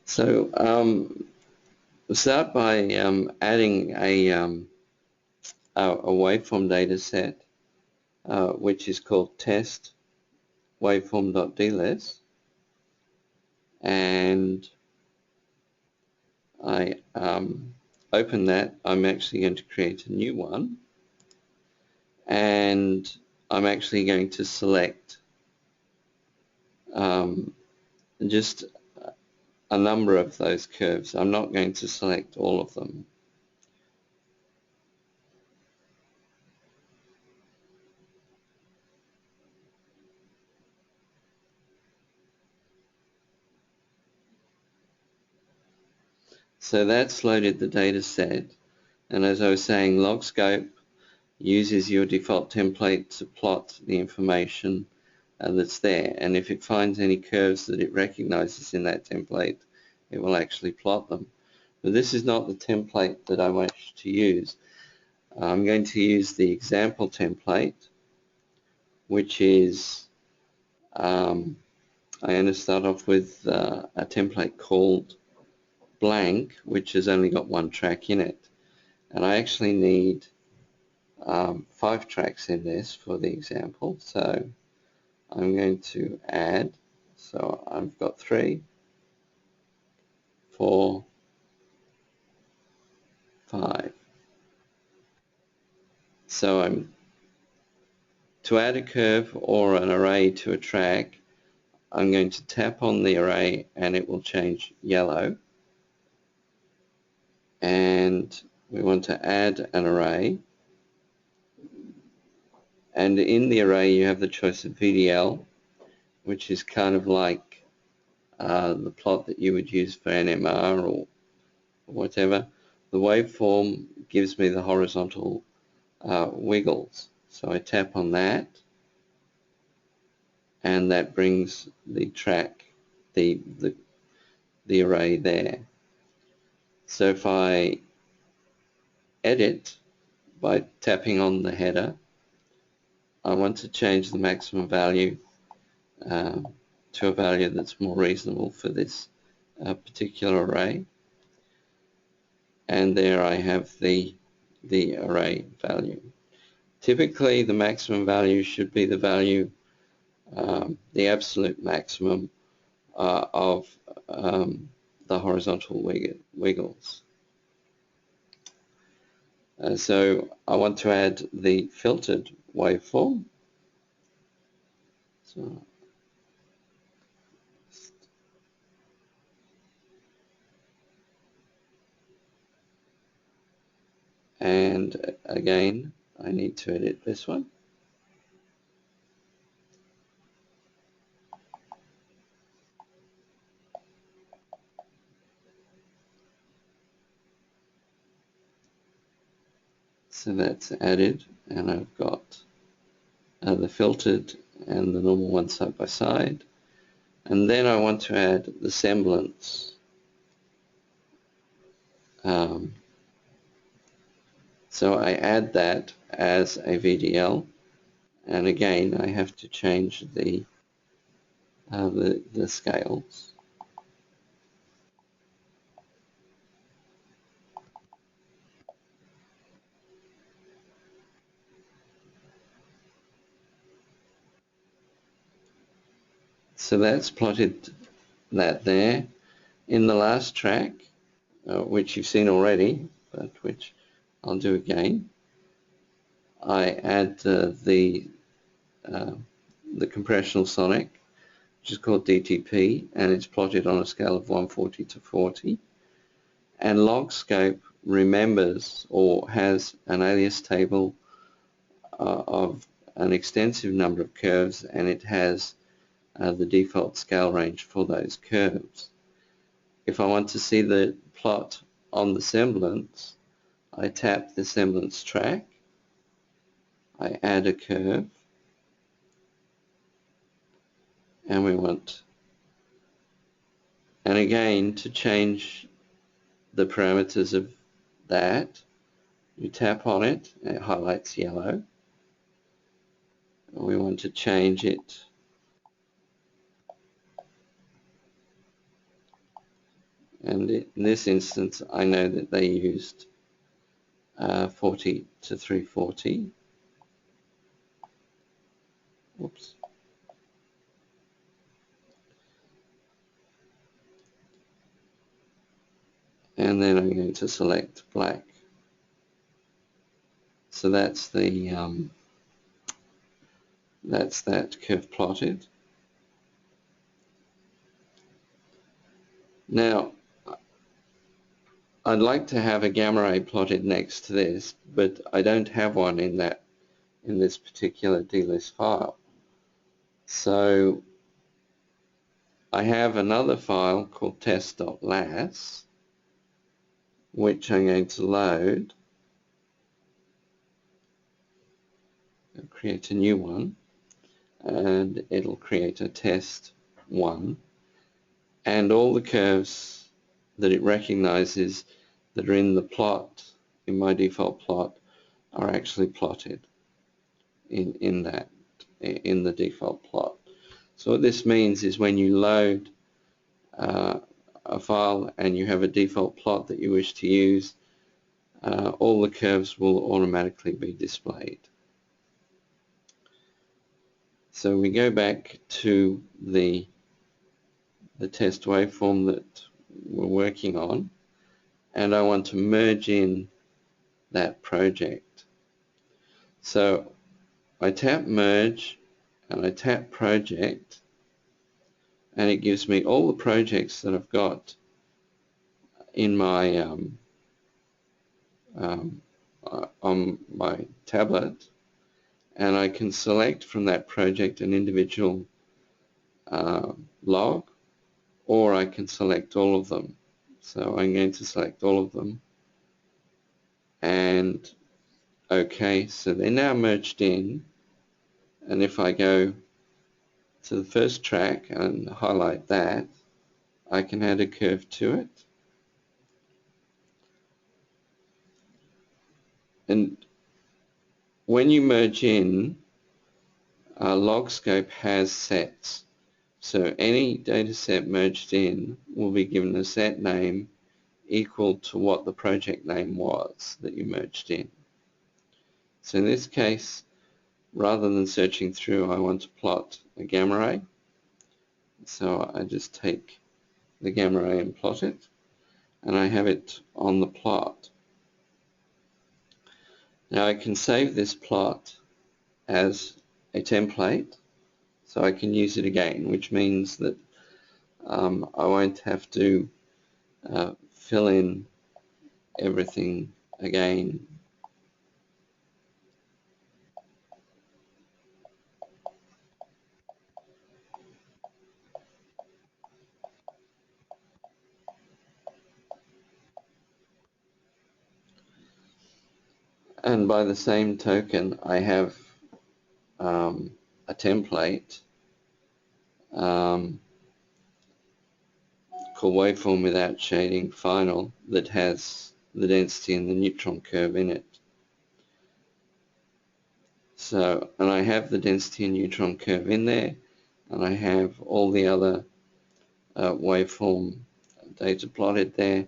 So we'll start by adding a waveform data set, which is called test waveform.dlis, and I open that. I'm actually going to create a new one, and I'm actually going to select just a number of those curves. I'm not going to select all of them. So that's loaded the data set, and as I was saying, LogScope uses your default template to plot the information that's there, and if it finds any curves that it recognizes in that template, it will actually plot them. But this is not the template that I wish to use. I'm going to use the example template, which is I'm going to start off with a template called blank, which has only got one track in it, and I actually need 5 tracks in this for the example, so I'm going to add, so I've got 3, 4, 5. So to add a curve or an array to a track, I'm going to tap on the array and it will change yellow, and we want to add an array, and in the array you have the choice of VDL, which is kind of like the plot that you would use for NMR or whatever. The waveform gives me the horizontal wiggles, so I tap on that and that brings the track, the array there. So if I edit by tapping on the header, I want to change the maximum value to a value that's more reasonable for this particular array, and there I have the array value. Typically the maximum value should be the value, the absolute maximum of the horizontal wiggles. So I want to add the filtered waveform. So and again I need to edit this one. So that's added, and I've got the filtered and the normal one side by side. And then I want to add the semblance. So I add that as a VDL, and again I have to change the scales. So that's plotted that there. In the last track, which you've seen already, but which I'll do again, I add the compressional sonic, which is called DTP, and it's plotted on a scale of 140 to 40. And LogScope remembers or has an alias table of an extensive number of curves, and it has the default scale range for those curves. If I want to see the plot on the semblance, I tap the semblance track, I add a curve, and we want, and again to change the parameters of that, you tap on it, and it highlights yellow. We want to change it and in this instance I know that they used 40 to 340. Whoops. And then I'm going to select black. So that's the that's that curve plotted. Now I'd like to have a gamma ray plotted next to this, but I don't have one in this particular DLIS file. So I have another file called test.las, which I'm going to load. I'll create a new one, and it'll create a test 1, and all the curves that it recognizes that are in the plot, in my default plot, are actually plotted in the default plot. So what this means is when you load a file and you have a default plot that you wish to use, all the curves will automatically be displayed. So we go back to the test waveform that we're working on, and I want to merge in that project. So I tap merge and I tap project, and it gives me all the projects that I've got in my on my tablet, and I can select from that project an individual log, or I can select all of them. So I'm going to select all of them, and okay, so they're now merged in, and if I go to the first track and highlight that, I can add a curve to it. And when you merge in, LogScope has sets. So any data set merged in will be given a set name equal to what the project name was that you merged in. So in this case, rather than searching through, I want to plot a gamma ray. So I just take the gamma ray and plot it, and I have it on the plot. Now I can save this plot as a template, so I can use it again, which means that I won't have to fill in everything again. And by the same token, I have a template called Waveform Without Shading Final that has the density and the neutron curve in it. So, and I have the density and neutron curve in there, and I have all the other waveform data plotted there,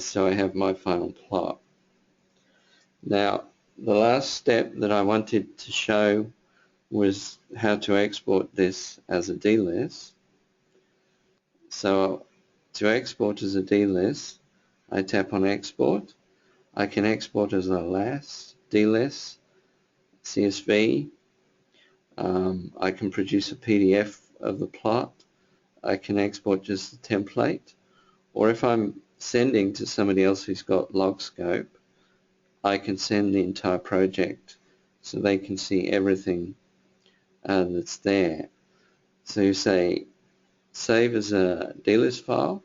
so I have my final plot. Now, the last step that I wanted to show was how to export this as a DLIS. So to export as a DLIS, I tap on export. I can export as a LAS, DLIS, CSV. I can produce a PDF of the plot. I can export just the template. Or if I'm sending to somebody else who's got LogScope, I can send the entire project so they can see everything that's there. So you say save as a DLIS file,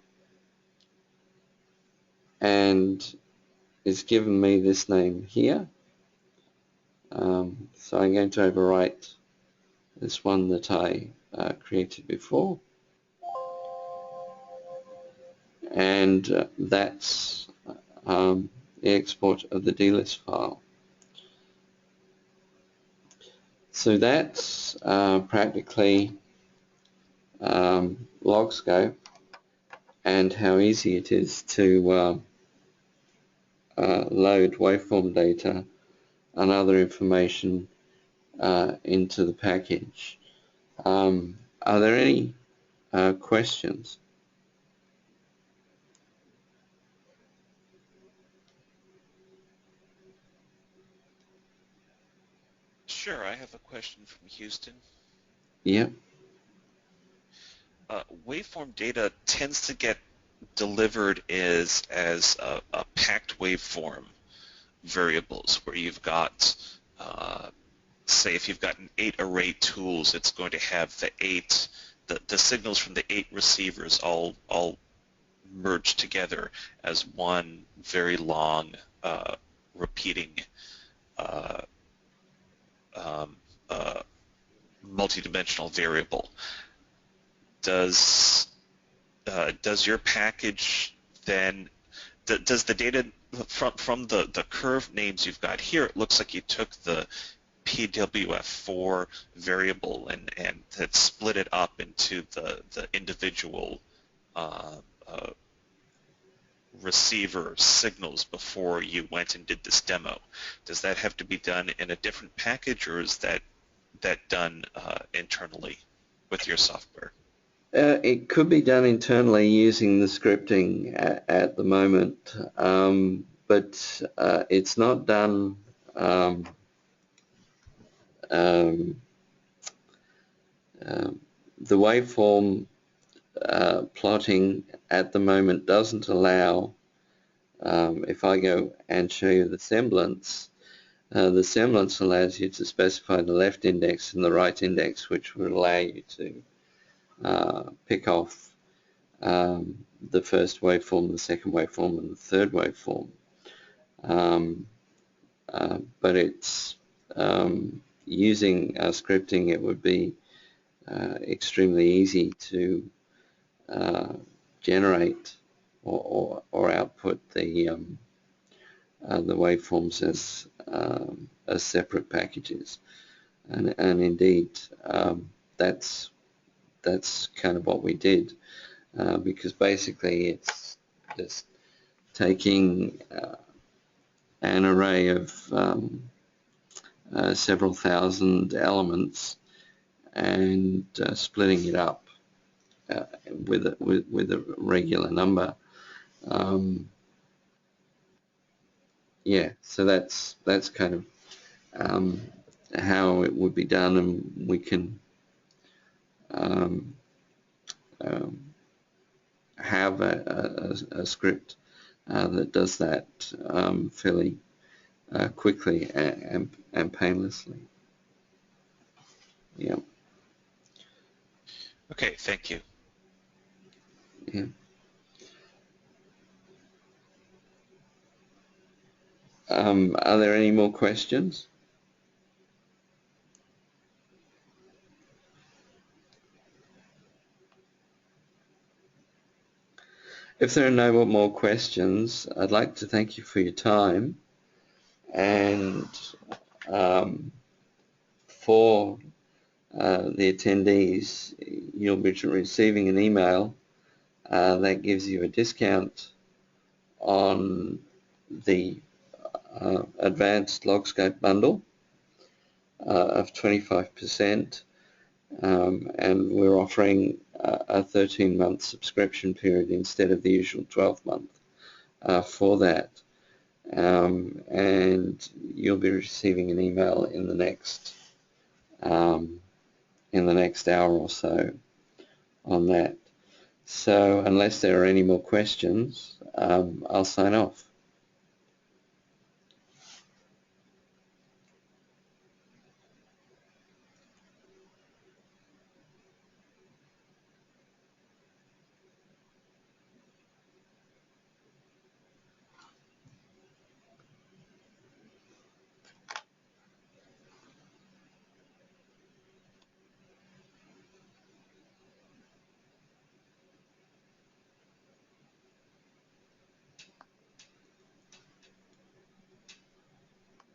and it's given me this name here. So I'm going to overwrite this one that I created before, and that's the export of the DLIS file. So that's practically LogScope and how easy it is to load waveform data and other information into the package. Are there any questions? Sure, I have a question from Houston. Yep. Waveform data tends to get delivered as a packed waveform variables where you've got, say if you've got an 8 array tools, it's going to have the signals from the 8 receivers all merged together as one very long repeating um, multidimensional variable. Does your package then, does the data from the curve names you've got here, it looks like you took the PWF4 variable and had split it up into the individual receiver signals before you went and did this demo. Does that have to be done in a different package, or is that done internally with your software? It could be done internally using the scripting at the moment, but it's not done. The waveform plotting at the moment doesn't allow, if I go and show you the semblance allows you to specify the left index and the right index, which would allow you to pick off the first waveform, the second waveform, and the third waveform. But it's using scripting, it would be extremely easy to generate or output the waveforms as separate packages, and indeed that's kind of what we did, because basically it's just taking an array of several thousand elements and splitting it up with a regular number. Yeah, so that's kind of how it would be done, and we can have a script that does that fairly quickly and painlessly. Yeah. Okay, thank you. Yeah. Are there any more questions? If there are no more questions, I'd like to thank you for your time, and for the attendees, you'll be receiving an email that gives you a discount on the advanced Logscope bundle of 25%, and we're offering a 13-month subscription period instead of the usual 12-month for that, and you'll be receiving an email in the next hour or so on that. So unless there are any more questions, I'll sign off.